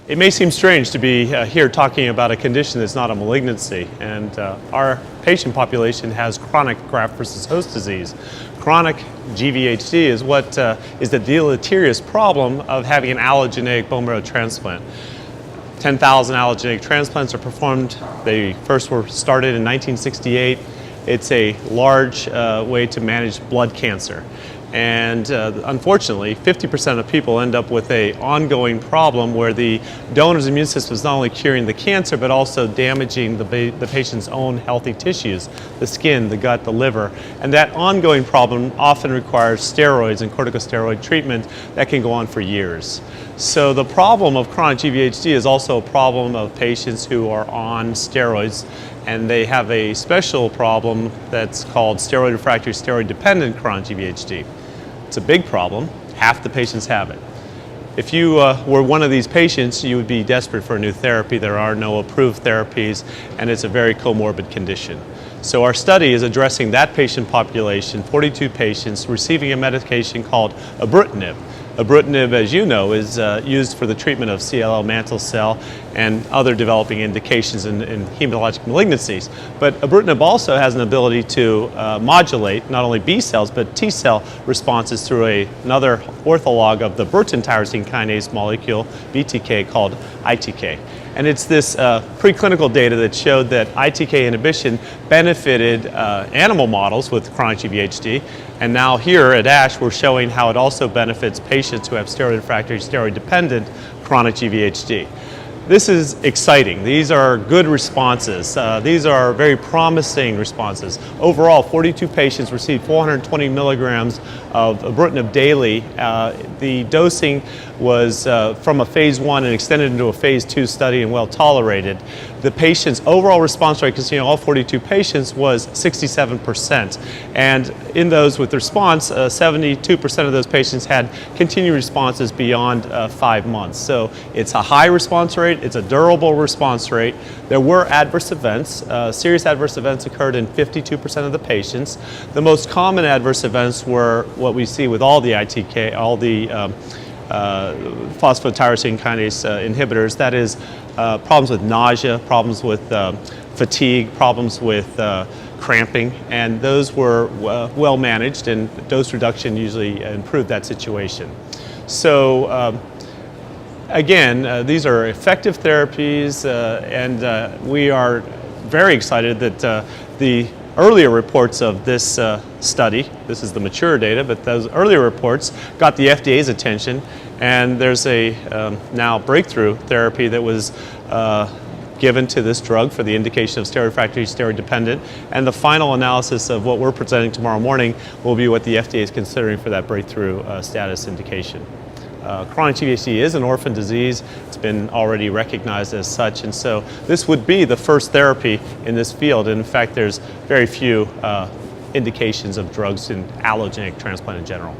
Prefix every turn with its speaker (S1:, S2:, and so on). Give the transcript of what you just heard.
S1: It may seem strange to be here talking about a condition that's not a malignancy, and our patient population has chronic graft-versus-host disease. Chronic GvHD is what is the deleterious problem of having an allogeneic bone marrow transplant. 10,000 allogeneic transplants are performed. They first were started in 1968. It's a large way to manage blood cancer. And unfortunately, 50% of people end up with an ongoing problem where the donor's immune system is not only curing the cancer, but also damaging the patient's own healthy tissues, the skin, the gut, the liver. And that ongoing problem often requires steroids and corticosteroid treatment that can go on for years. So the problem of chronic GvHD is also a problem of patients who are on steroids, and they have a special problem that's called steroid refractory, steroid dependent chronic GvHD. It's a big problem. Half the patients have it. If you were one of these patients, you would be desperate for a new therapy. There are no approved therapies, and it's a very comorbid condition. So our study is addressing that patient population, 42 patients receiving a medication called ibrutinib. Ibrutinib, as you know, is used for the treatment of CLL mantle cell and other developing indications in hematologic malignancies. But ibrutinib also has an ability to modulate not only B cells but T cell responses through another ortholog of the Bruton tyrosine kinase molecule, BTK, called ITK. And it's this preclinical data that showed that ITK inhibition benefited animal models with chronic GvHD. And now here at ASH, we're showing how it also benefits patients who have steroid refractory, steroid dependent chronic GvHD. This is exciting. These are good responses. These are very promising responses. Overall, 42 patients received 420 milligrams of ibrutinib daily. The dosing was from a phase 1 and extended into a phase 2 study and well tolerated. The patient's overall response rate, considering all 42 patients, was 67%. And in those with response, 72% of those patients had continued responses beyond 5 months. So it's a high response rate. It's a durable response rate. There were adverse events. Serious adverse events occurred in 52% of the patients. The most common adverse events were what we see with all the ITK, all the phosphotyrosine kinase inhibitors. That is problems with nausea, problems with fatigue, problems with cramping, and those were well managed, and dose reduction usually improved that situation. So again, these are effective therapies, and we are very excited that the earlier reports of this study, this is the mature data, but those earlier reports got the FDA's attention, and there's a now breakthrough therapy that was given to this drug for the indication of steroid refractory, steroid dependent, and the final analysis of what we're presenting tomorrow morning will be what the FDA is considering for that breakthrough status indication. Chronic GvHD is an orphan disease. It's been already recognized as such, and so this would be the first therapy in this field. And in fact, there's very few indications of drugs in allogeneic transplant in general.